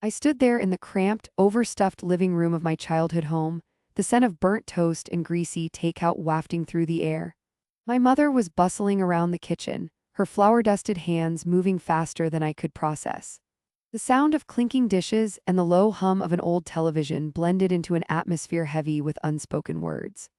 I stood there in the cramped, overstuffed living room of my childhood home, the scent of burnt toast and greasy takeout wafting through the air. My mother was bustling around the kitchen, her flour-dusted hands moving faster than I could process. The sound of clinking dishes and the low hum of an old television blended into an atmosphere heavy with unspoken words.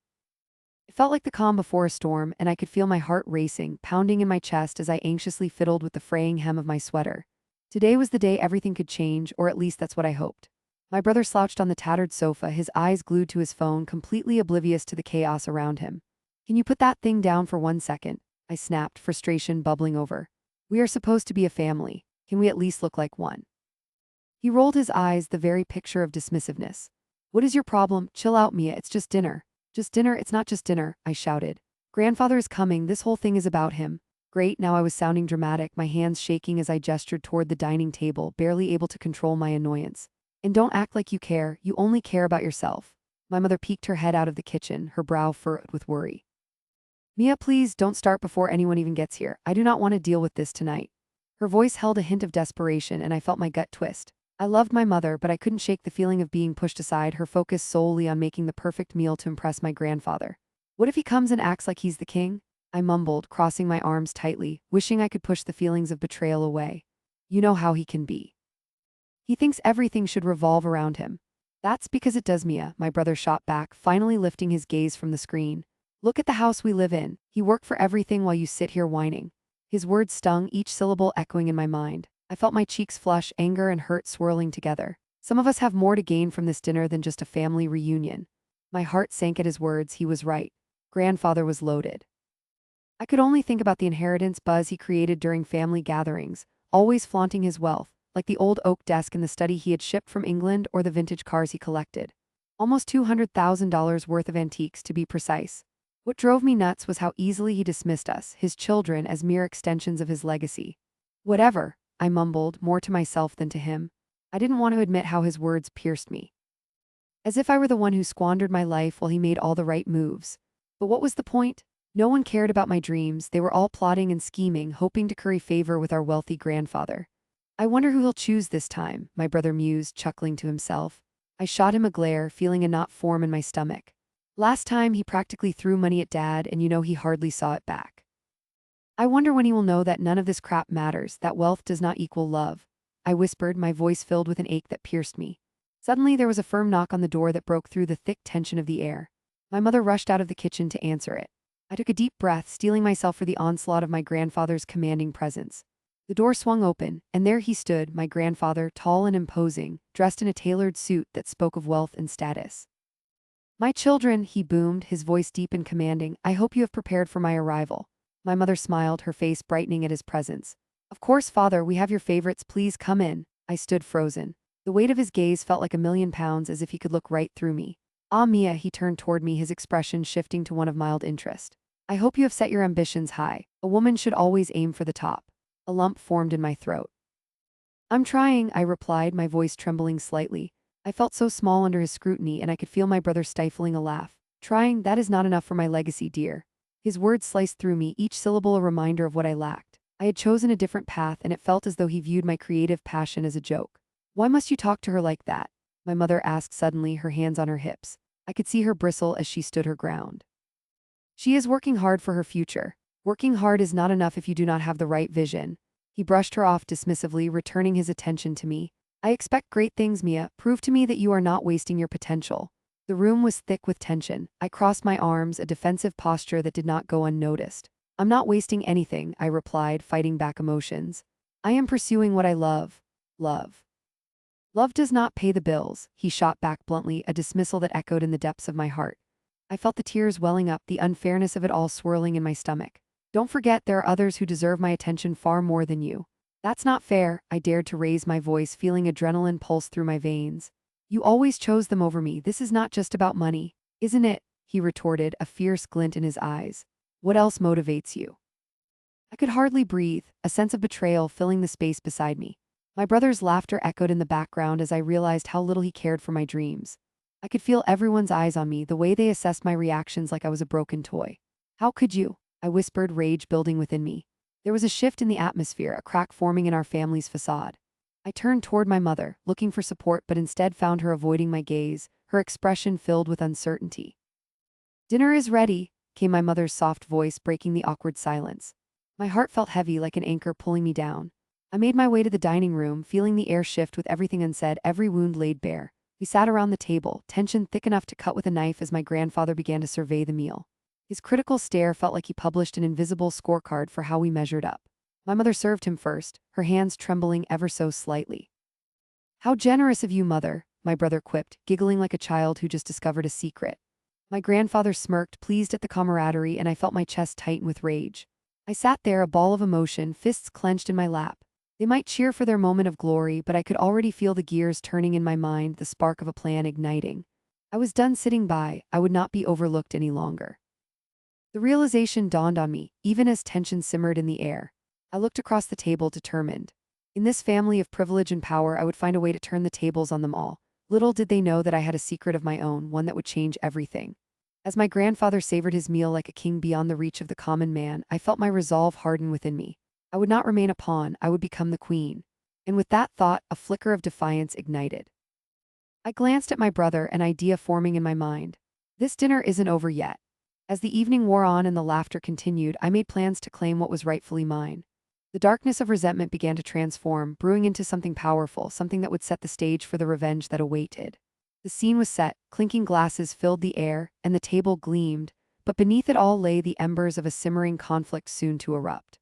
It felt like the calm before a storm, and I could feel my heart racing, pounding in my chest as I anxiously fiddled with the fraying hem of my sweater. Today was the day everything could change, or at least that's what I hoped. My brother slouched on the tattered sofa, his eyes glued to his phone, completely oblivious to the chaos around him. "Can you put that thing down for 1 second?" I snapped, frustration bubbling over. "We are supposed to be a family. Can we at least look like one?" He rolled his eyes, the very picture of dismissiveness. "What is your problem? Chill out, Mia, it's just dinner." "Just dinner? It's not just dinner," I shouted. "Grandfather is coming, this whole thing is about him." Great, now I was sounding dramatic, my hands shaking as I gestured toward the dining table, barely able to control my annoyance. "And don't act like you care, you only care about yourself." My mother peeked her head out of the kitchen, her brow furrowed with worry. "Mia, please don't start before anyone even gets here. I do not want to deal with this tonight." Her voice held a hint of desperation, and I felt my gut twist. I loved my mother, but I couldn't shake the feeling of being pushed aside, her focus solely on making the perfect meal to impress my grandfather. "What if he comes and acts like he's the king?" I mumbled, crossing my arms tightly, wishing I could push the feelings of betrayal away. "You know how he can be. He thinks everything should revolve around him." "That's because it does, Mia," my brother shot back, finally lifting his gaze from the screen. "Look at the house we live in. He worked for everything while you sit here whining." His words stung, each syllable echoing in my mind. I felt my cheeks flush, anger and hurt swirling together. Some of us have more to gain from this dinner than just a family reunion. My heart sank at his words. He was right. Grandfather was loaded. I could only think about the inheritance buzz he created during family gatherings, always flaunting his wealth, like the old oak desk in the study he had shipped from England or the vintage cars he collected. Almost $200,000 worth of antiques, to be precise. What drove me nuts was how easily he dismissed us, his children, as mere extensions of his legacy. "Whatever," I mumbled, more to myself than to him. I didn't want to admit how his words pierced me. As if I were the one who squandered my life while he made all the right moves. But what was the point? No one cared about my dreams, they were all plotting and scheming, hoping to curry favor with our wealthy grandfather. "I wonder who he'll choose this time," my brother mused, chuckling to himself. I shot him a glare, feeling a knot form in my stomach. "Last time he practically threw money at Dad, and he hardly saw it back. I wonder when he will know that none of this crap matters, that wealth does not equal love." I whispered, my voice filled with an ache that pierced me. Suddenly there was a firm knock on the door that broke through the thick tension of the air. My mother rushed out of the kitchen to answer it. I took a deep breath, steeling myself for the onslaught of my grandfather's commanding presence. The door swung open, and there he stood, my grandfather, tall and imposing, dressed in a tailored suit that spoke of wealth and status. "My children," he boomed, his voice deep and commanding, "I hope you have prepared for my arrival." My mother smiled, her face brightening at his presence. "Of course, father, we have your favorites, please come in." I stood frozen. The weight of his gaze felt like £1,000,000, as if he could look right through me. "Ah, Mia," he turned toward me, his expression shifting to one of mild interest. "I hope you have set your ambitions high. A woman should always aim for the top." A lump formed in my throat. "I'm trying," I replied, my voice trembling slightly. I felt so small under his scrutiny, and I could feel my brother stifling a laugh. "Trying, that is not enough for my legacy, dear." His words sliced through me, each syllable a reminder of what I lacked. I had chosen a different path, and it felt as though he viewed my creative passion as a joke. "Why must you talk to her like that?" my mother asked suddenly, her hands on her hips. I could see her bristle as she stood her ground. "She is working hard for her future. Working hard is not enough if you do not have the right vision." He brushed her off dismissively, returning his attention to me. "I expect great things, Mia. Prove to me that you are not wasting your potential." The room was thick with tension. I crossed my arms, a defensive posture that did not go unnoticed. "I'm not wasting anything," I replied, fighting back emotions. "I am pursuing what I love. Love. Love does not pay the bills," he shot back bluntly, a dismissal that echoed in the depths of my heart. I felt the tears welling up, the unfairness of it all swirling in my stomach. "Don't forget, there are others who deserve my attention far more than you." "That's not fair," I dared to raise my voice, feeling adrenaline pulse through my veins. "You always chose them over me. This is not just about money, isn't it?" he retorted, a fierce glint in his eyes. "What else motivates you?" I could hardly breathe, a sense of betrayal filling the space beside me. My brother's laughter echoed in the background as I realized how little he cared for my dreams. I could feel everyone's eyes on me, the way they assessed my reactions like I was a broken toy. "How could you?" I whispered, rage building within me. There was a shift in the atmosphere, a crack forming in our family's facade. I turned toward my mother, looking for support, but instead found her avoiding my gaze, her expression filled with uncertainty. "Dinner is ready," came my mother's soft voice, breaking the awkward silence. My heart felt heavy like an anchor pulling me down. I made my way to the dining room, feeling the air shift with everything unsaid, every wound laid bare. We sat around the table, tension thick enough to cut with a knife as my grandfather began to survey the meal. His critical stare felt like he published an invisible scorecard for how we measured up. My mother served him first, her hands trembling ever so slightly. "How generous of you, mother," my brother quipped, giggling like a child who just discovered a secret. My grandfather smirked, pleased at the camaraderie, and I felt my chest tighten with rage. I sat there, a ball of emotion, fists clenched in my lap. They might cheer for their moment of glory, but I could already feel the gears turning in my mind, the spark of a plan igniting. I was done sitting by, I would not be overlooked any longer. The realization dawned on me, even as tension simmered in the air. I looked across the table, determined. In this family of privilege and power, I would find a way to turn the tables on them all. Little did they know that I had a secret of my own, one that would change everything. As my grandfather savored his meal like a king beyond the reach of the common man, I felt my resolve harden within me. I would not remain a pawn, I would become the queen. And with that thought, a flicker of defiance ignited. I glanced at my brother, an idea forming in my mind. This dinner isn't over yet. As the evening wore on and the laughter continued, I made plans to claim what was rightfully mine. The darkness of resentment began to transform, brewing into something powerful, something that would set the stage for the revenge that awaited. The scene was set, clinking glasses filled the air, and the table gleamed, but beneath it all lay the embers of a simmering conflict soon to erupt.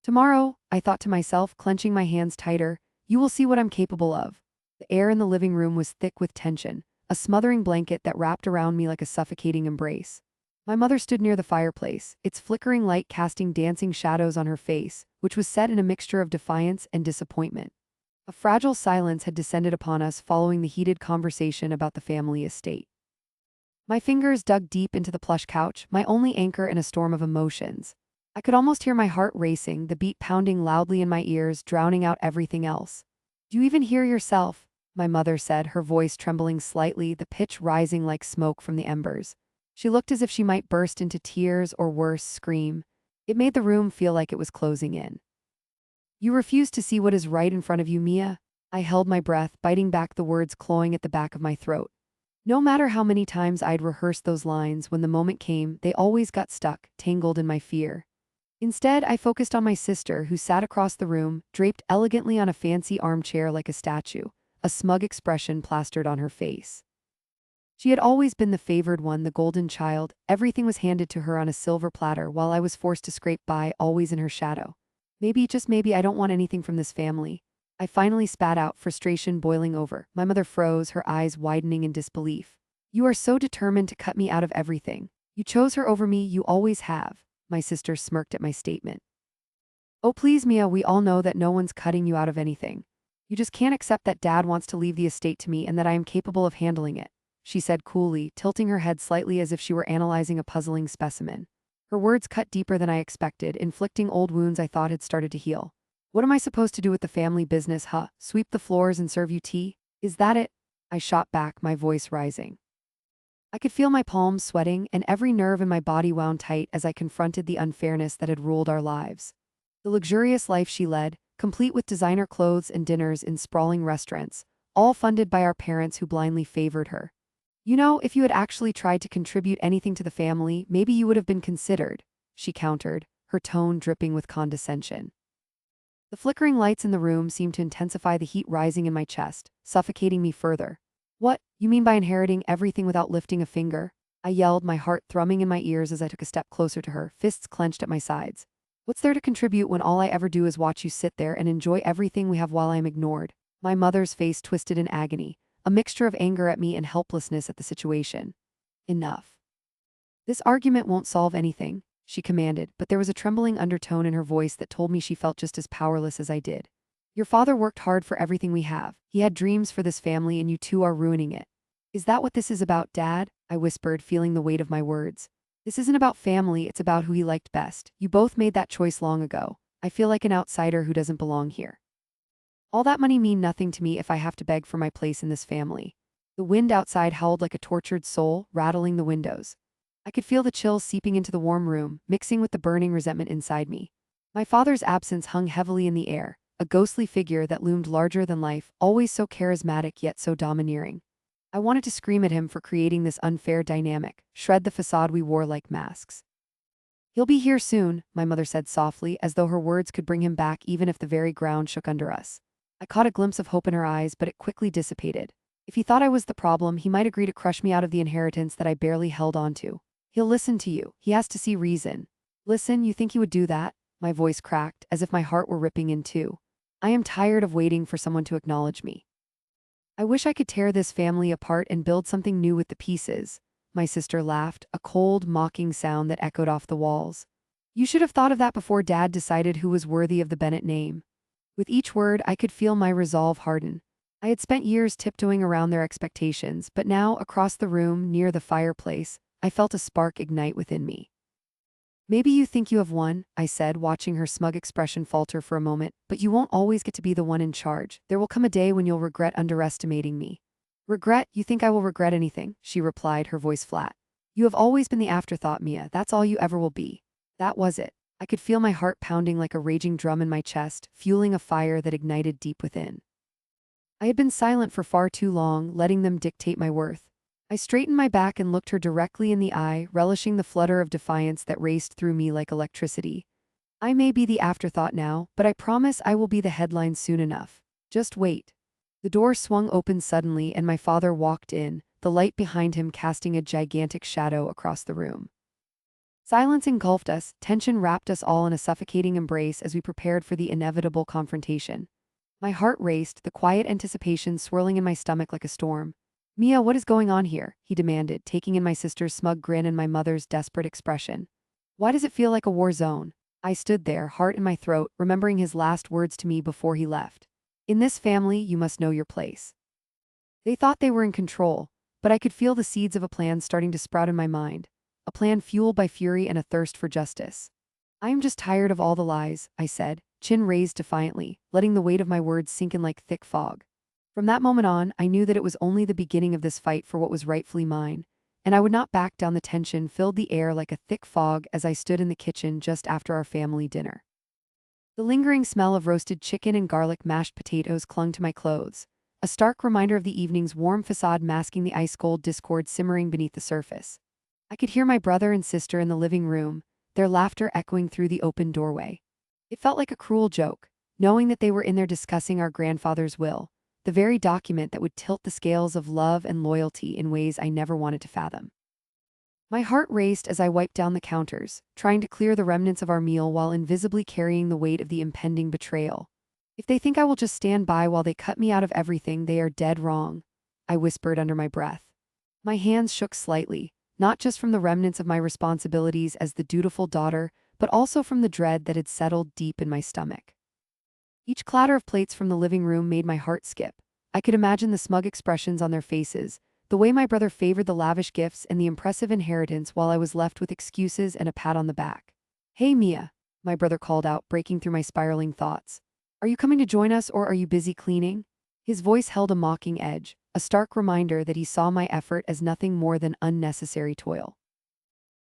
"Tomorrow," I thought to myself, clenching my hands tighter, "you will see what I'm capable of." The air in the living room was thick with tension, a smothering blanket that wrapped around me like a suffocating embrace. My mother stood near the fireplace, its flickering light casting dancing shadows on her face, which was set in a mixture of defiance and disappointment. A fragile silence had descended upon us following the heated conversation about the family estate. My fingers dug deep into the plush couch, my only anchor in a storm of emotions. I could almost hear my heart racing, the beat pounding loudly in my ears, drowning out everything else. "Do you even hear yourself?" my mother said, her voice trembling slightly, the pitch rising like smoke from the embers. She looked as if she might burst into tears or worse, scream. It made the room feel like it was closing in. "You refuse to see what is right in front of you, Mia?" I held my breath, biting back the words clawing at the back of my throat. No matter how many times I'd rehearsed those lines, when the moment came, they always got stuck, tangled in my fear. Instead, I focused on my sister, who sat across the room, draped elegantly on a fancy armchair like a statue, a smug expression plastered on her face. She had always been the favored one, the golden child. Everything was handed to her on a silver platter, while I was forced to scrape by, always in her shadow. "Maybe, just maybe, I don't want anything from this family." I finally spat out, frustration boiling over. My mother froze, her eyes widening in disbelief. "You are so determined to cut me out of everything. You chose her over me, you always have." My sister smirked at my statement. "Oh please, Mia, we all know that no one's cutting you out of anything. You just can't accept that Dad wants to leave the estate to me and that I am capable of handling it," she said coolly, tilting her head slightly as if she were analyzing a puzzling specimen. Her words cut deeper than I expected, inflicting old wounds I thought had started to heal. "What am I supposed to do with the family business, huh? Sweep the floors and serve you tea? Is that it?" I shot back, my voice rising. I could feel my palms sweating and every nerve in my body wound tight as I confronted the unfairness that had ruled our lives. The luxurious life she led, complete with designer clothes and dinners in sprawling restaurants, all funded by our parents who blindly favored her. "You know, if you had actually tried to contribute anything to the family, maybe you would have been considered," she countered, her tone dripping with condescension. The flickering lights in the room seemed to intensify the heat rising in my chest, suffocating me further. "What, you mean by inheriting everything without lifting a finger?" I yelled, my heart thrumming in my ears as I took a step closer to her, fists clenched at my sides. "What's there to contribute when all I ever do is watch you sit there and enjoy everything we have while I am ignored?" My mother's face twisted in agony, a mixture of anger at me and helplessness at the situation. "Enough. This argument won't solve anything," she commanded, but there was a trembling undertone in her voice that told me she felt just as powerless as I did. "Your father worked hard for everything we have. He had dreams for this family and you two are ruining it." "Is that what this is about, Dad?" I whispered, feeling the weight of my words. "This isn't about family, it's about who he liked best. You both made that choice long ago. I feel like an outsider who doesn't belong here. All that money mean nothing to me if I have to beg for my place in this family." The wind outside howled like a tortured soul, rattling the windows. I could feel the chills seeping into the warm room, mixing with the burning resentment inside me. My father's absence hung heavily in the air, a ghostly figure that loomed larger than life, always so charismatic yet so domineering. I wanted to scream at him for creating this unfair dynamic, shred the facade we wore like masks. "He'll be here soon," my mother said softly, as though her words could bring him back even if the very ground shook under us. I caught a glimpse of hope in her eyes, but it quickly dissipated. If he thought I was the problem, he might agree to crush me out of the inheritance that I barely held on to. "He'll listen to you. He has to see reason." "Listen, you think he would do that?" My voice cracked, as if my heart were ripping in two. "I am tired of waiting for someone to acknowledge me. I wish I could tear this family apart and build something new with the pieces." My sister laughed, a cold, mocking sound that echoed off the walls. "You should have thought of that before Dad decided who was worthy of the Bennett name." With each word, I could feel my resolve harden. I had spent years tiptoeing around their expectations, but now, across the room, near the fireplace, I felt a spark ignite within me. "Maybe you think you have won," I said, watching her smug expression falter for a moment, "but you won't always get to be the one in charge. There will come a day when you'll regret underestimating me." "Regret? You think I will regret anything?" she replied, her voice flat. "You have always been the afterthought, Mia. That's all you ever will be." That was it. I could feel my heart pounding like a raging drum in my chest, fueling a fire that ignited deep within. I had been silent for far too long, letting them dictate my worth. I straightened my back and looked her directly in the eye, relishing the flutter of defiance that raced through me like electricity. "I may be the afterthought now, but I promise I will be the headline soon enough. Just wait." The door swung open suddenly and my father walked in, the light behind him casting a gigantic shadow across the room. Silence engulfed us, tension wrapped us all in a suffocating embrace as we prepared for the inevitable confrontation. My heart raced, the quiet anticipation swirling in my stomach like a storm. "Mia, what is going on here?" he demanded, taking in my sister's smug grin and my mother's desperate expression. "Why does it feel like a war zone?" I stood there, heart in my throat, remembering his last words to me before he left. "In this family, you must know your place." They thought they were in control, but I could feel the seeds of a plan starting to sprout in my mind. A plan fueled by fury and a thirst for justice. "I am just tired of all the lies," I said, chin raised defiantly, letting the weight of my words sink in like thick fog. From that moment on, I knew that it was only the beginning of this fight for what was rightfully mine, and I would not back down. The tension filled the air like a thick fog as I stood in the kitchen just after our family dinner. The lingering smell of roasted chicken and garlic mashed potatoes clung to my clothes, a stark reminder of the evening's warm facade masking the ice-cold discord simmering beneath the surface. I could hear my brother and sister in the living room, their laughter echoing through the open doorway. It felt like a cruel joke, knowing that they were in there discussing our grandfather's will, the very document that would tilt the scales of love and loyalty in ways I never wanted to fathom. My heart raced as I wiped down the counters, trying to clear the remnants of our meal while invisibly carrying the weight of the impending betrayal. "If they think I will just stand by while they cut me out of everything, they are dead wrong," I whispered under my breath. My hands shook slightly, not just from the remnants of my responsibilities as the dutiful daughter, but also from the dread that had settled deep in my stomach. Each clatter of plates from the living room made my heart skip. I could imagine the smug expressions on their faces, the way my brother favored the lavish gifts and the impressive inheritance while I was left with excuses and a pat on the back. "Hey, Mia," my brother called out, breaking through my spiraling thoughts. "Are you coming to join us or are you busy cleaning?" His voice held a mocking edge, a stark reminder that he saw my effort as nothing more than unnecessary toil.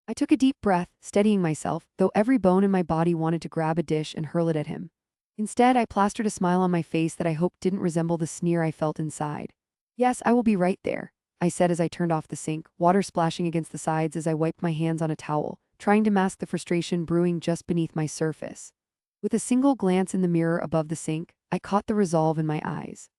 I took a deep breath, steadying myself, though every bone in my body wanted to grab a dish and hurl it at him. Instead, I plastered a smile on my face that I hoped didn't resemble the sneer I felt inside. "Yes, I will be right there," I said as I turned off the sink, water splashing against the sides as I wiped my hands on a towel, trying to mask the frustration brewing just beneath my surface. With a single glance in the mirror above the sink, I caught the resolve in my eyes.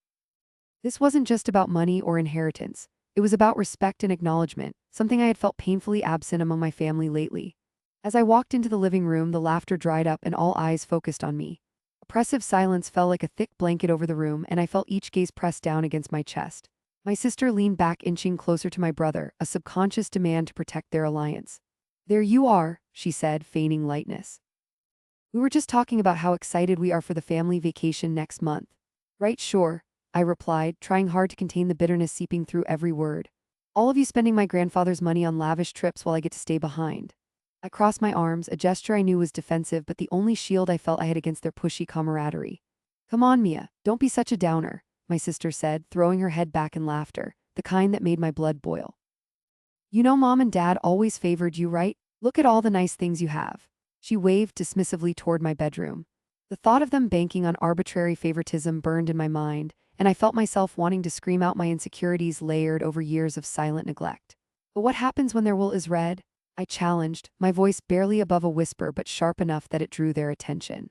This wasn't just about money or inheritance. It was about respect and acknowledgement, something I had felt painfully absent among my family lately. As I walked into the living room, the laughter dried up and all eyes focused on me. Oppressive silence fell like a thick blanket over the room, and I felt each gaze pressed down against my chest. My sister leaned back, inching closer to my brother, a subconscious demand to protect their alliance. "There you are," she said, feigning lightness. "We were just talking about how excited we are for the family vacation next month." "Right, sure," I replied, trying hard to contain the bitterness seeping through every word. "All of you spending my grandfather's money on lavish trips while I get to stay behind." I crossed my arms, a gesture I knew was defensive but the only shield I felt I had against their pushy camaraderie. "Come on, Mia, don't be such a downer," my sister said, throwing her head back in laughter, the kind that made my blood boil. "You know Mom and Dad always favored you, right? Look at all the nice things you have." She waved dismissively toward my bedroom. The thought of them banking on arbitrary favoritism burned in my mind, and I felt myself wanting to scream out my insecurities layered over years of silent neglect. But what happens when their will is read? I challenged, my voice barely above a whisper but sharp enough that it drew their attention.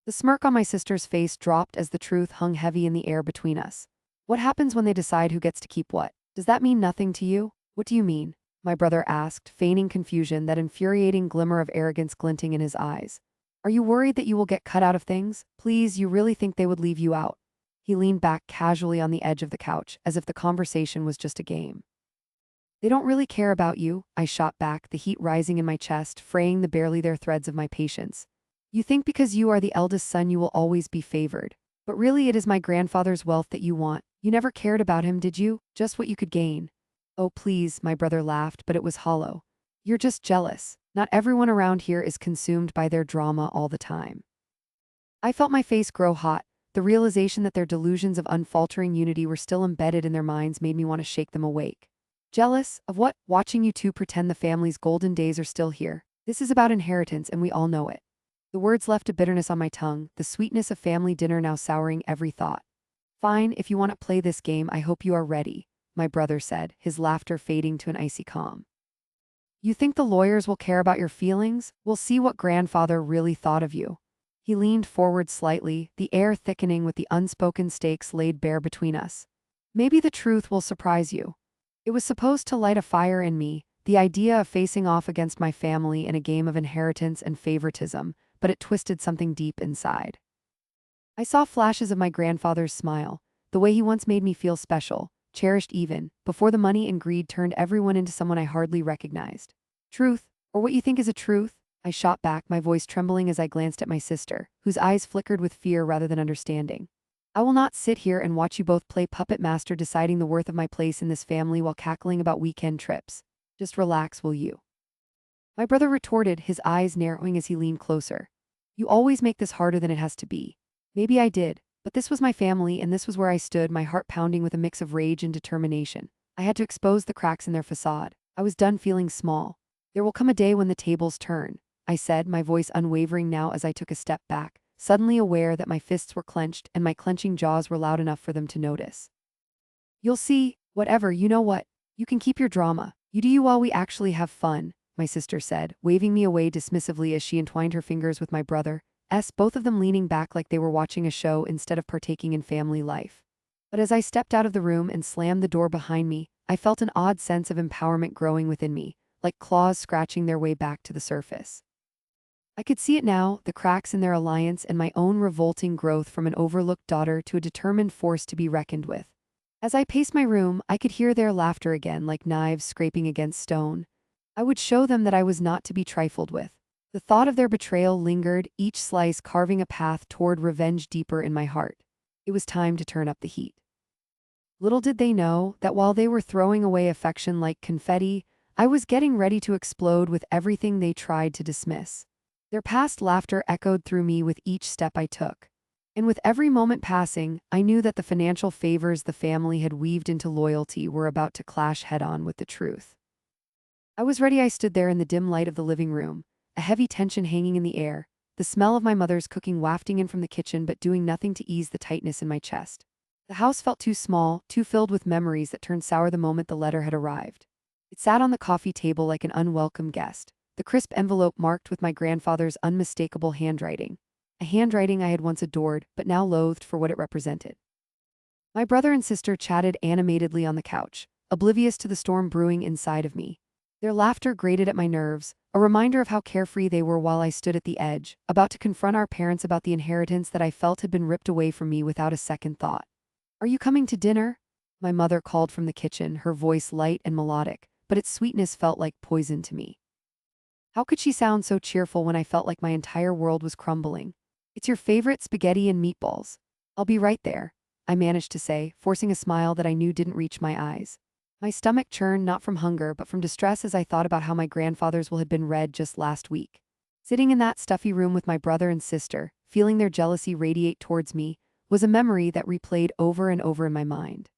The smirk on my sister's face dropped as the truth hung heavy in the air between us. What happens when they decide who gets to keep what? Does that mean nothing to you? What do you mean? My brother asked, feigning confusion, that infuriating glimmer of arrogance glinting in his eyes. Are you worried that you will get cut out of things? Please, you really think they would leave you out? He leaned back casually on the edge of the couch, as if the conversation was just a game. They don't really care about you, I shot back, the heat rising in my chest, fraying the barely there threads of my patience. You think because you are the eldest son you will always be favored. But really it is my grandfather's wealth that you want. You never cared about him, did you? Just what you could gain. Oh please, my brother laughed, but it was hollow. You're just jealous. Not everyone around here is consumed by their drama all the time. I felt my face grow hot. The realization that their delusions of unfaltering unity were still embedded in their minds made me want to shake them awake. Jealous? Of what? Watching you two pretend the family's golden days are still here. This is about inheritance and we all know it. The words left a bitterness on my tongue, the sweetness of family dinner now souring every thought. Fine, if you want to play this game, I hope you are ready, my brother said, his laughter fading to an icy calm. You think the lawyers will care about your feelings? We'll see what grandfather really thought of you. He leaned forward slightly, the air thickening with the unspoken stakes laid bare between us. Maybe the truth will surprise you. It was supposed to light a fire in me, the idea of facing off against my family in a game of inheritance and favoritism, but it twisted something deep inside. I saw flashes of my grandfather's smile, the way he once made me feel special, cherished even, before the money and greed turned everyone into someone I hardly recognized. Truth, or what you think is a truth? I shot back, my voice trembling as I glanced at my sister, whose eyes flickered with fear rather than understanding. I will not sit here and watch you both play puppet master deciding the worth of my place in this family while cackling about weekend trips. Just relax, will you? My brother retorted, his eyes narrowing as he leaned closer. You always make this harder than it has to be. Maybe I did, but this was my family and this was where I stood, my heart pounding with a mix of rage and determination. I had to expose the cracks in their facade. I was done feeling small. There will come a day when the tables turn, I said, my voice unwavering now as I took a step back, suddenly aware that my fists were clenched and my clenching jaws were loud enough for them to notice. You'll see, whatever, you know what? You can keep your drama. You do you while we actually have fun, my sister said, waving me away dismissively as she entwined her fingers with my brother, both of them leaning back like they were watching a show instead of partaking in family life. But as I stepped out of the room and slammed the door behind me, I felt an odd sense of empowerment growing within me, like claws scratching their way back to the surface. I could see it now, the cracks in their alliance and my own revolting growth from an overlooked daughter to a determined force to be reckoned with. As I paced my room, I could hear their laughter again, like knives scraping against stone. I would show them that I was not to be trifled with. The thought of their betrayal lingered, each slice carving a path toward revenge deeper in my heart. It was time to turn up the heat. Little did they know that while they were throwing away affection like confetti, I was getting ready to explode with everything they tried to dismiss. Their past laughter echoed through me with each step I took. And with every moment passing, I knew that the financial favors the family had weaved into loyalty were about to clash head-on with the truth. I was ready. I stood there in the dim light of the living room, a heavy tension hanging in the air, the smell of my mother's cooking wafting in from the kitchen but doing nothing to ease the tightness in my chest. The house felt too small, too filled with memories that turned sour the moment the letter had arrived. It sat on the coffee table like an unwelcome guest, the crisp envelope marked with my grandfather's unmistakable handwriting, a handwriting I had once adored but now loathed for what it represented. My brother and sister chatted animatedly on the couch, oblivious to the storm brewing inside of me. Their laughter grated at my nerves, a reminder of how carefree they were while I stood at the edge, about to confront our parents about the inheritance that I felt had been ripped away from me without a second thought. Are you coming to dinner? My mother called from the kitchen, her voice light and melodic, but its sweetness felt like poison to me. How could she sound so cheerful when I felt like my entire world was crumbling? It's your favorite spaghetti and meatballs. I'll be right there, I managed to say, forcing a smile that I knew didn't reach my eyes. My stomach churned not from hunger but from distress as I thought about how my grandfather's will had been read just last week. Sitting in that stuffy room with my brother and sister, feeling their jealousy radiate towards me, was a memory that replayed over and over in my mind.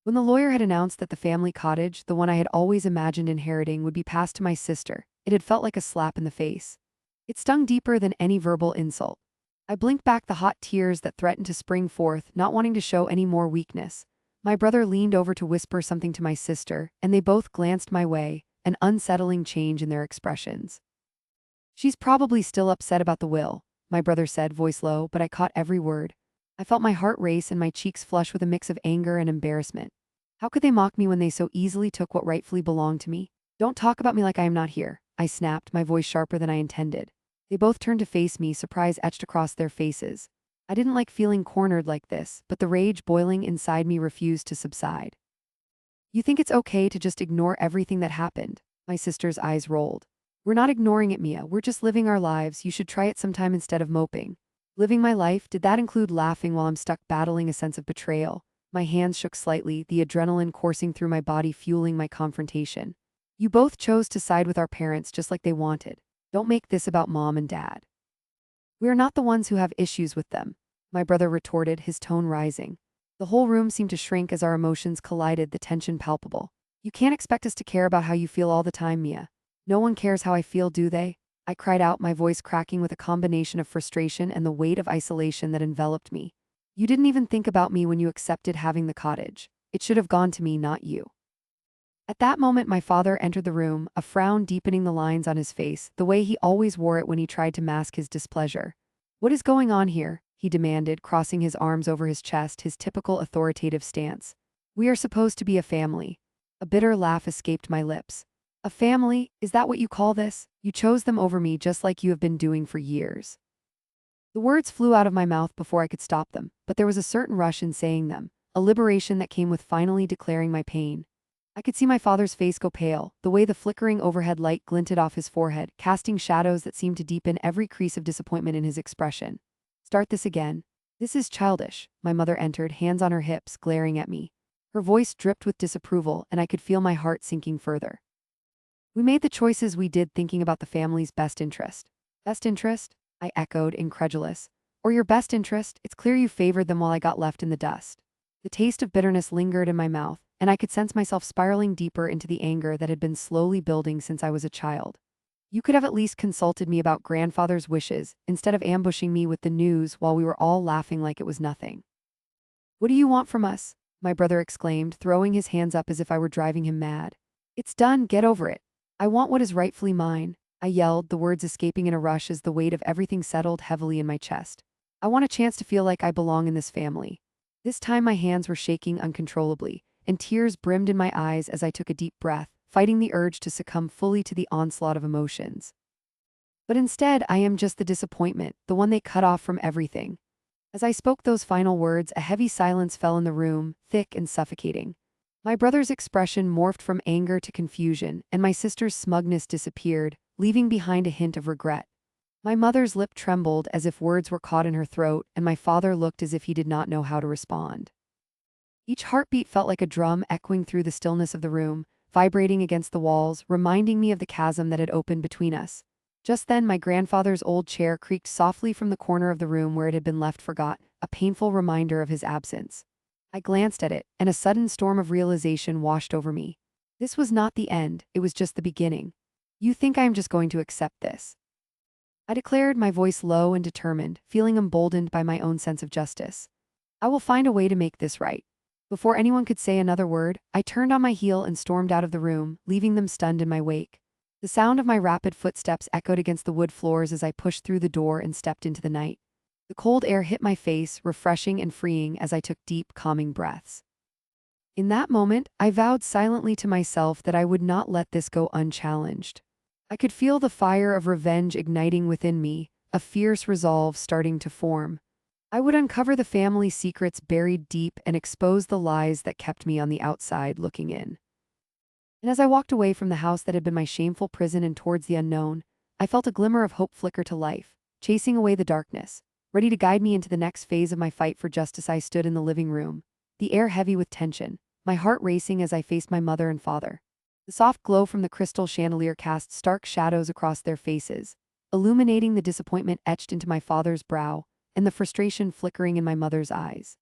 When the lawyer had announced that the family cottage, the one I had always imagined inheriting, would be passed to my sister, it had felt like a slap in the face. It stung deeper than any verbal insult. I blinked back the hot tears that threatened to spring forth, not wanting to show any more weakness. My brother leaned over to whisper something to my sister, and they both glanced my way, an unsettling change in their expressions. "She's probably still upset about the will," my brother said, voice low, but I caught every word. I felt my heart race and my cheeks flush with a mix of anger and embarrassment. How could they mock me when they so easily took what rightfully belonged to me? "Don't talk about me like I am not here," I snapped, my voice sharper than I intended. They both turned to face me, surprise etched across their faces. I didn't like feeling cornered like this, but the rage boiling inside me refused to subside. "You think it's okay to just ignore everything that happened?" My sister's eyes rolled. "We're not ignoring it, Mia. We're just living our lives. You should try it sometime instead of moping." Living my life, did that include laughing while I'm stuck battling a sense of betrayal? My hands shook slightly, the adrenaline coursing through my body fueling my confrontation. "You both chose to side with our parents just like they wanted. Don't make this about mom and dad. We are not the ones who have issues with them," my brother retorted, his tone rising. The whole room seemed to shrink as our emotions collided, the tension palpable. "You can't expect us to care about how you feel all the time, Mia. No one cares how I feel, do they?" I cried out, my voice cracking with a combination of frustration and the weight of isolation that enveloped me. "You didn't even think about me when you accepted having the cottage. It should have gone to me, not you." At that moment, my father entered the room, a frown deepening the lines on his face, the way he always wore it when he tried to mask his displeasure. "What is going on here?" he demanded, crossing his arms over his chest, his typical authoritative stance. "We are supposed to be a family." A bitter laugh escaped my lips. "A family? Is that what you call this? You chose them over me just like you have been doing for years." The words flew out of my mouth before I could stop them, but there was a certain rush in saying them, a liberation that came with finally declaring my pain. I could see my father's face go pale, the way the flickering overhead light glinted off his forehead, casting shadows that seemed to deepen every crease of disappointment in his expression. "Start this again. This is childish." My mother entered, hands on her hips, glaring at me. Her voice dripped with disapproval, and I could feel my heart sinking further. "We made the choices we did thinking about the family's best interest." "Best interest?" I echoed, incredulous. "Or your best interest? It's clear you favored them while I got left in the dust." The taste of bitterness lingered in my mouth, and I could sense myself spiraling deeper into the anger that had been slowly building since I was a child. "You could have at least consulted me about grandfather's wishes, instead of ambushing me with the news while we were all laughing like it was nothing." "What do you want from us?" my brother exclaimed, throwing his hands up as if I were driving him mad. "It's done, get over it." "I want what is rightfully mine," I yelled, the words escaping in a rush as the weight of everything settled heavily in my chest. "I want a chance to feel like I belong in this family." This time my hands were shaking uncontrollably, and tears brimmed in my eyes as I took a deep breath, fighting the urge to succumb fully to the onslaught of emotions. But instead, I am just the disappointment, the one they cut off from everything. As I spoke those final words, a heavy silence fell in the room, thick and suffocating. My brother's expression morphed from anger to confusion, and my sister's smugness disappeared, leaving behind a hint of regret. My mother's lip trembled as if words were caught in her throat, and my father looked as if he did not know how to respond. Each heartbeat felt like a drum echoing through the stillness of the room, vibrating against the walls, reminding me of the chasm that had opened between us. Just then, my grandfather's old chair creaked softly from the corner of the room where it had been left forgot, a painful reminder of his absence. I glanced at it, and a sudden storm of realization washed over me. This was not the end, it was just the beginning. "You think I am just going to accept this?" I declared, my voice low and determined, feeling emboldened by my own sense of justice. "I will find a way to make this right." Before anyone could say another word, I turned on my heel and stormed out of the room, leaving them stunned in my wake. The sound of my rapid footsteps echoed against the wood floors as I pushed through the door and stepped into the night. The cold air hit my face, refreshing and freeing as I took deep, calming breaths. In that moment, I vowed silently to myself that I would not let this go unchallenged. I could feel the fire of revenge igniting within me, a fierce resolve starting to form. I would uncover the family secrets buried deep and expose the lies that kept me on the outside looking in. And as I walked away from the house that had been my shameful prison and towards the unknown, I felt a glimmer of hope flicker to life, chasing away the darkness. Ready to guide me into the next phase of my fight for justice, I stood in the living room, the air heavy with tension, my heart racing as I faced my mother and father. The soft glow from the crystal chandelier cast stark shadows across their faces, illuminating the disappointment etched into my father's brow and the frustration flickering in my mother's eyes.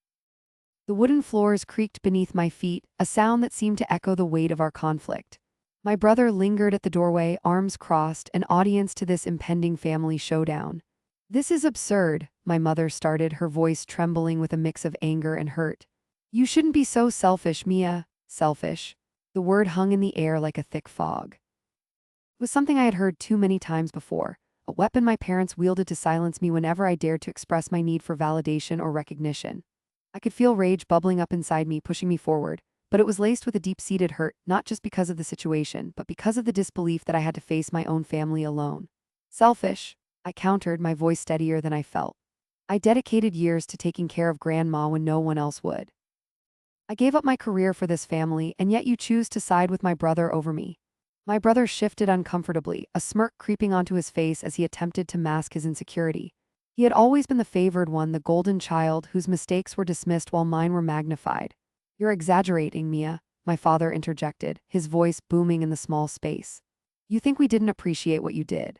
The wooden floors creaked beneath my feet, a sound that seemed to echo the weight of our conflict. My brother lingered at the doorway, arms crossed, an audience to this impending family showdown. This is absurd, my mother started, her voice trembling with a mix of anger and hurt. You shouldn't be so selfish, Mia. Selfish. The word hung in the air like a thick fog. It was something I had heard too many times before, a weapon my parents wielded to silence me whenever I dared to express my need for validation or recognition. I could feel rage bubbling up inside me, pushing me forward, but it was laced with a deep-seated hurt, not just because of the situation, but because of the disbelief that I had to face my own family alone. Selfish, I countered, my voice steadier than I felt. I dedicated years to taking care of Grandma when no one else would. I gave up my career for this family, and yet you choose to side with my brother over me. My brother shifted uncomfortably, a smirk creeping onto his face as he attempted to mask his insecurity. He had always been the favored one, the golden child whose mistakes were dismissed while mine were magnified. You're exaggerating, Mia, my father interjected, his voice booming in the small space. You think we didn't appreciate what you did.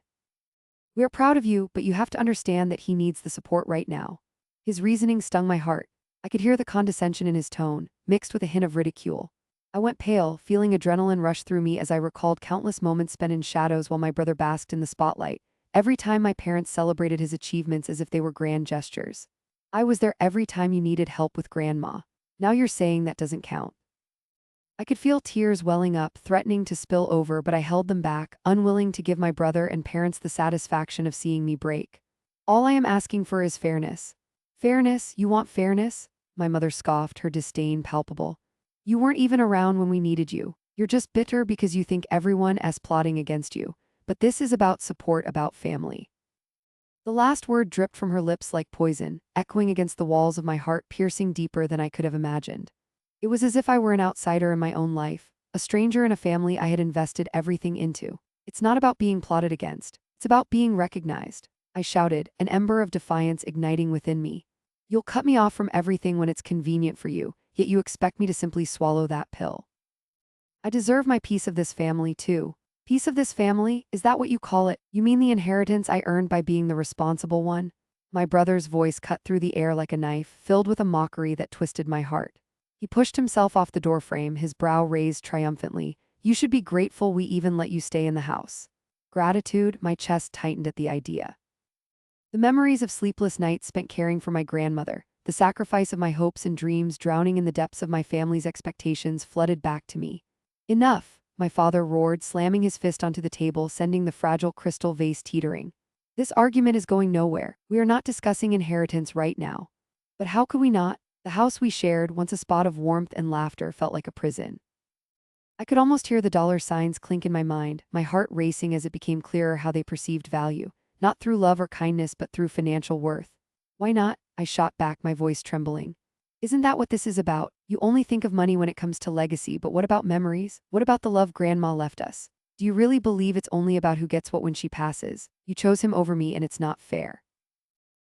We are proud of you, but you have to understand that he needs the support right now. His reasoning stung my heart. I could hear the condescension in his tone, mixed with a hint of ridicule. I went pale, feeling adrenaline rush through me as I recalled countless moments spent in shadows while my brother basked in the spotlight, every time my parents celebrated his achievements as if they were grand gestures. I was there every time you needed help with Grandma. Now you're saying that doesn't count. I could feel tears welling up, threatening to spill over, but I held them back, unwilling to give my brother and parents the satisfaction of seeing me break. All I am asking for is fairness. Fairness? You want fairness? My mother scoffed, her disdain palpable. You weren't even around when we needed you. You're just bitter because you think everyone is plotting against you. But this is about support, about family. The last word dripped from her lips like poison, echoing against the walls of my heart, piercing deeper than I could have imagined. It was as if I were an outsider in my own life, a stranger in a family I had invested everything into. It's not about being plotted against. It's about being recognized. I shouted, an ember of defiance igniting within me. You'll cut me off from everything when it's convenient for you, yet you expect me to simply swallow that pill. I deserve my piece of this family too. Piece of this family? Is that what you call it? You mean the inheritance I earned by being the responsible one? My brother's voice cut through the air like a knife, filled with a mockery that twisted my heart. He pushed himself off the doorframe, his brow raised triumphantly. You should be grateful we even let you stay in the house. Gratitude? My chest tightened at the idea. The memories of sleepless nights spent caring for my grandmother, the sacrifice of my hopes and dreams drowning in the depths of my family's expectations flooded back to me. Enough, my father roared, slamming his fist onto the table, sending the fragile crystal vase teetering. This argument is going nowhere. We are not discussing inheritance right now. But how could we not? The house we shared, once a spot of warmth and laughter, felt like a prison. I could almost hear the dollar signs clink in my mind, my heart racing as it became clearer how they perceived value, not through love or kindness but through financial worth. Why not? I shot back, my voice trembling. Isn't that what this is about? You only think of money when it comes to legacy, but what about memories? What about the love Grandma left us? Do you really believe it's only about who gets what when she passes? You chose him over me and it's not fair.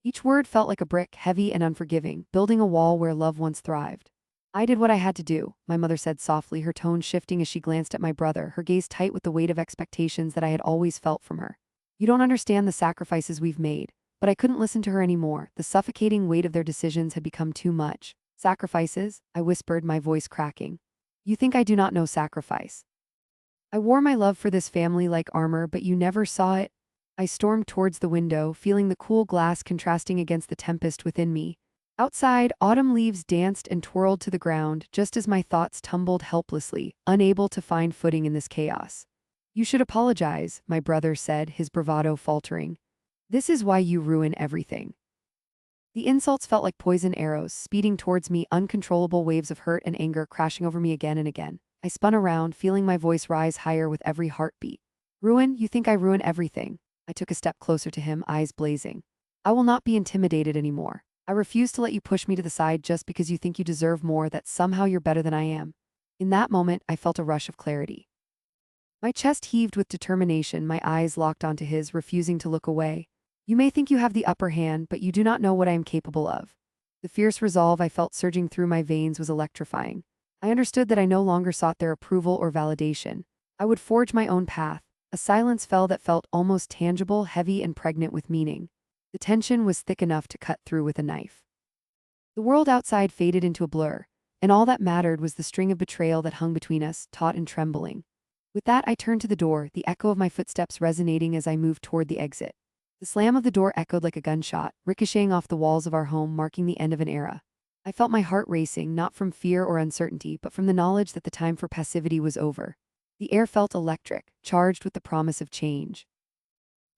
Each word felt like a brick, heavy and unforgiving, building a wall where love once thrived. I did what I had to do, my mother said softly, her tone shifting as she glanced at my brother, her gaze tight with the weight of expectations that I had always felt from her. You don't understand the sacrifices we've made. But I couldn't listen to her anymore. The suffocating weight of their decisions had become too much. Sacrifices? I whispered, my voice cracking. You think I do not know sacrifice? I wore my love for this family like armor, but you never saw it. I stormed towards the window, feeling the cool glass contrasting against the tempest within me. Outside, autumn leaves danced and twirled to the ground, just as my thoughts tumbled helplessly, unable to find footing in this chaos. You should apologize, my brother said, his bravado faltering. This is why you ruin everything. The insults felt like poison arrows, speeding towards me, uncontrollable waves of hurt and anger crashing over me again and again. I spun around, feeling my voice rise higher with every heartbeat. Ruin? You think I ruin everything? I took a step closer to him, eyes blazing. I will not be intimidated anymore. I refuse to let you push me to the side just because you think you deserve more, that somehow you're better than I am. In that moment, I felt a rush of clarity. My chest heaved with determination, my eyes locked onto his, refusing to look away. You may think you have the upper hand, but you do not know what I am capable of. The fierce resolve I felt surging through my veins was electrifying. I understood that I no longer sought their approval or validation. I would forge my own path. A silence fell that felt almost tangible, heavy and pregnant with meaning. The tension was thick enough to cut through with a knife. The world outside faded into a blur, and all that mattered was the string of betrayal that hung between us, taut and trembling. With that, I turned to the door, the echo of my footsteps resonating as I moved toward the exit. The slam of the door echoed like a gunshot, ricocheting off the walls of our home, marking the end of an era. I felt my heart racing, not from fear or uncertainty, but from the knowledge that the time for passivity was over. The air felt electric, charged with the promise of change.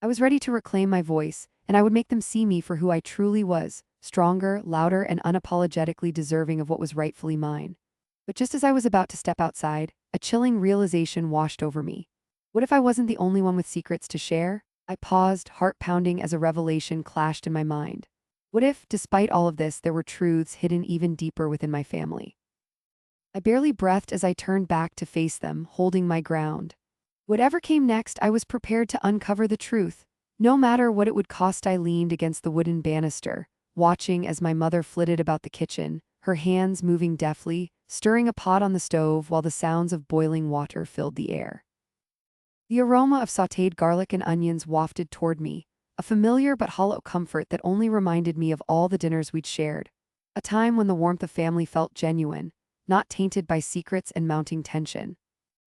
I was ready to reclaim my voice, and I would make them see me for who I truly was, stronger, louder, and unapologetically deserving of what was rightfully mine. But just as I was about to step outside, a chilling realization washed over me. What if I wasn't the only one with secrets to share? I paused, heart pounding as a revelation clashed in my mind. What if, despite all of this, there were truths hidden even deeper within my family? I barely breathed as I turned back to face them, holding my ground. Whatever came next, I was prepared to uncover the truth. No matter what it would cost, I leaned against the wooden banister, watching as my mother flitted about the kitchen, her hands moving deftly, stirring a pot on the stove while the sounds of boiling water filled the air. The aroma of sautéed garlic and onions wafted toward me, a familiar but hollow comfort that only reminded me of all the dinners we'd shared. A time when the warmth of family felt genuine, not tainted by secrets and mounting tension.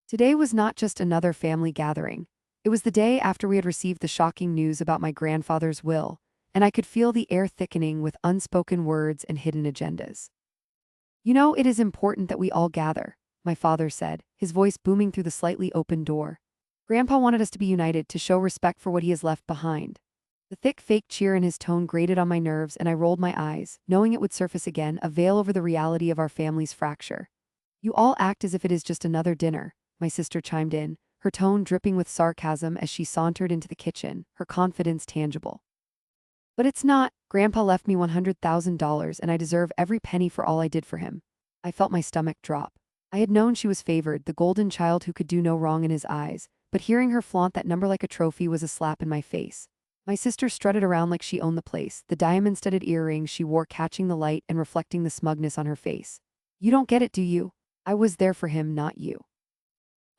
Today was not just another family gathering. It was the day after we had received the shocking news about my grandfather's will, and I could feel the air thickening with unspoken words and hidden agendas. You know, it is important that we all gather, my father said, his voice booming through the slightly open door. Grandpa wanted us to be united, to show respect for what he has left behind. The thick fake cheer in his tone grated on my nerves, and I rolled my eyes, knowing it would surface again, a veil over the reality of our family's fracture. You all act as if it is just another dinner, my sister chimed in, her tone dripping with sarcasm as she sauntered into the kitchen, her confidence tangible. But it's not. Grandpa left me $100,000, and I deserve every penny for all I did for him. I felt my stomach drop. I had known she was favored, the golden child who could do no wrong in his eyes, but hearing her flaunt that number like a trophy was a slap in my face. My sister strutted around like she owned the place, the diamond-studded earrings she wore catching the light and reflecting the smugness on her face. You don't get it, do you? I was there for him, not you.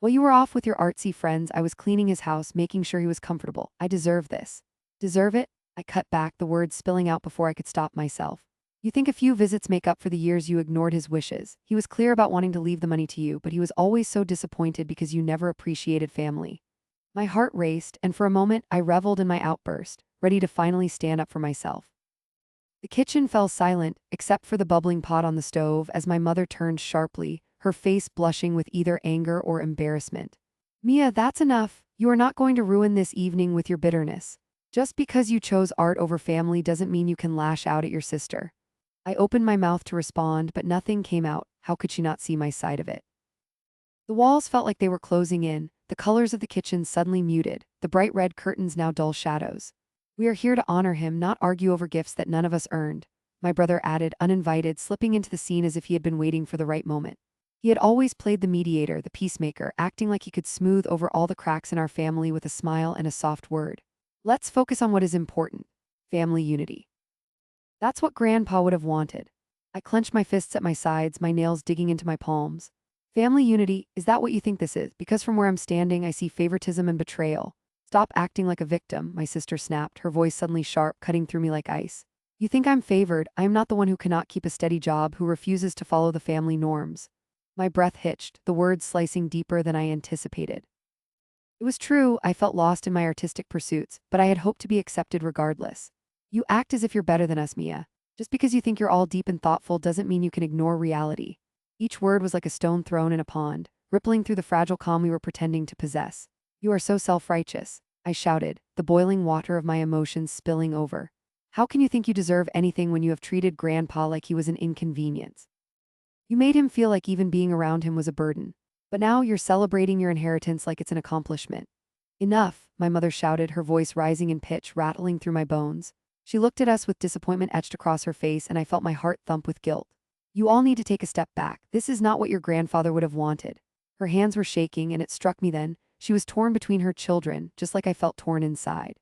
While you were off with your artsy friends, I was cleaning his house, making sure he was comfortable. I deserve this. Deserve it? I cut back, the words spilling out before I could stop myself. You think a few visits make up for the years you ignored his wishes. He was clear about wanting to leave the money to you, but he was always so disappointed because you never appreciated family. My heart raced, and for a moment I reveled in my outburst, ready to finally stand up for myself. The kitchen fell silent, except for the bubbling pot on the stove, as my mother turned sharply, her face blushing with either anger or embarrassment. Mia, that's enough. You are not going to ruin this evening with your bitterness. Just because you chose art over family doesn't mean you can lash out at your sister. I opened my mouth to respond, but nothing came out. How could she not see my side of it? The walls felt like they were closing in, the colors of the kitchen suddenly muted, the bright red curtains now dull shadows. We are here to honor him, not argue over gifts that none of us earned, my brother added, uninvited, slipping into the scene as if he had been waiting for the right moment. He had always played the mediator, the peacemaker, acting like he could smooth over all the cracks in our family with a smile and a soft word. Let's focus on what is important: family unity. That's what Grandpa would have wanted. I clenched my fists at my sides, my nails digging into my palms. Family unity, is that what you think this is? Because from where I'm standing, I see favoritism and betrayal. Stop acting like a victim, my sister snapped, her voice suddenly sharp, cutting through me like ice. You think I'm favored? I am not the one who cannot keep a steady job, who refuses to follow the family norms. My breath hitched, the words slicing deeper than I anticipated. It was true, I felt lost in my artistic pursuits, but I had hoped to be accepted regardless. You act as if you're better than us, Mia. Just because you think you're all deep and thoughtful doesn't mean you can ignore reality. Each word was like a stone thrown in a pond, rippling through the fragile calm we were pretending to possess. You are so self-righteous, I shouted, the boiling water of my emotions spilling over. How can you think you deserve anything when you have treated Grandpa like he was an inconvenience? You made him feel like even being around him was a burden. But now you're celebrating your inheritance like it's an accomplishment. Enough, my mother shouted, her voice rising in pitch, rattling through my bones. She looked at us with disappointment etched across her face, and I felt my heart thump with guilt. You all need to take a step back. This is not what your grandfather would have wanted. Her hands were shaking, and it struck me then. She was torn between her children, just like I felt torn inside.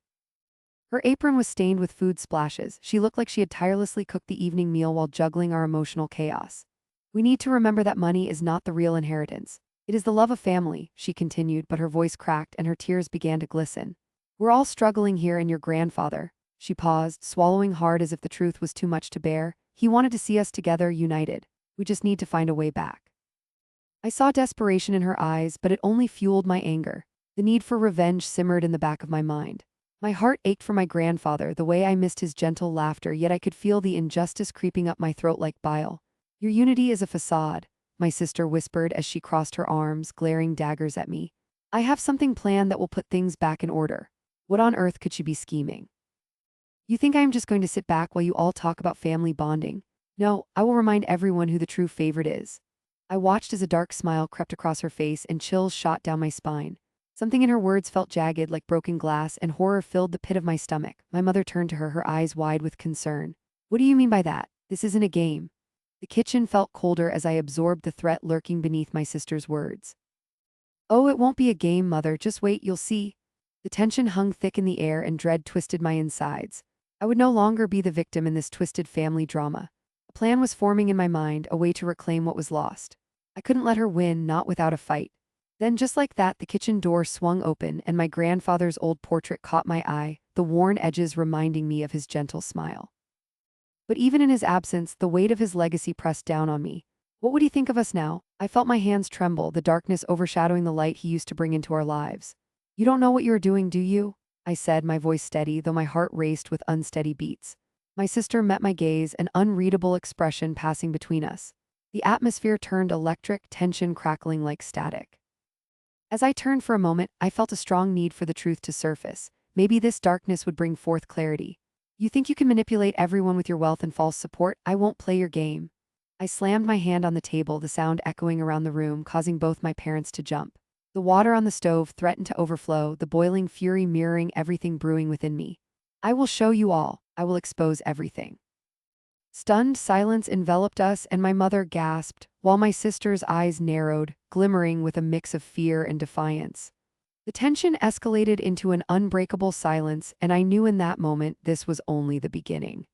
Her apron was stained with food splashes. She looked like she had tirelessly cooked the evening meal while juggling our emotional chaos. We need to remember that money is not the real inheritance. It is the love of family, she continued, but her voice cracked and her tears began to glisten. We're all struggling here, and your grandfather. She paused, swallowing hard as if the truth was too much to bear. He wanted to see us together, united. We just need to find a way back. I saw desperation in her eyes, but it only fueled my anger. The need for revenge simmered in the back of my mind. My heart ached for my grandfather, the way I missed his gentle laughter, yet I could feel the injustice creeping up my throat like bile. Your unity is a facade, my sister whispered as she crossed her arms, glaring daggers at me. I have something planned that will put things back in order. What on earth could she be scheming? You think I am just going to sit back while you all talk about family bonding? No, I will remind everyone who the true favorite is. I watched as a dark smile crept across her face and chills shot down my spine. Something in her words felt jagged like broken glass, and horror filled the pit of my stomach. My mother turned to her, her eyes wide with concern. What do you mean by that? This isn't a game. The kitchen felt colder as I absorbed the threat lurking beneath my sister's words. Oh, it won't be a game, mother, just wait, you'll see. The tension hung thick in the air and dread twisted my insides. I would no longer be the victim in this twisted family drama. A plan was forming in my mind, a way to reclaim what was lost. I couldn't let her win, not without a fight. Then just like that, the kitchen door swung open and my grandfather's old portrait caught my eye, the worn edges reminding me of his gentle smile. But even in his absence, the weight of his legacy pressed down on me. What would he think of us now? I felt my hands tremble, the darkness overshadowing the light he used to bring into our lives. You don't know what you're doing, do you? I said, my voice steady, though my heart raced with unsteady beats. My sister met my gaze, an unreadable expression passing between us. The atmosphere turned electric, tension crackling like static. As I turned for a moment, I felt a strong need for the truth to surface. Maybe this darkness would bring forth clarity. You think you can manipulate everyone with your wealth and false support? I won't play your game. I slammed my hand on the table, the sound echoing around the room, causing both my parents to jump. The water on the stove threatened to overflow, the boiling fury mirroring everything brewing within me. I will show you all. I will expose everything. Stunned silence enveloped us, and my mother gasped, while my sister's eyes narrowed, glimmering with a mix of fear and defiance. The tension escalated into an unbreakable silence, and I knew in that moment this was only the beginning.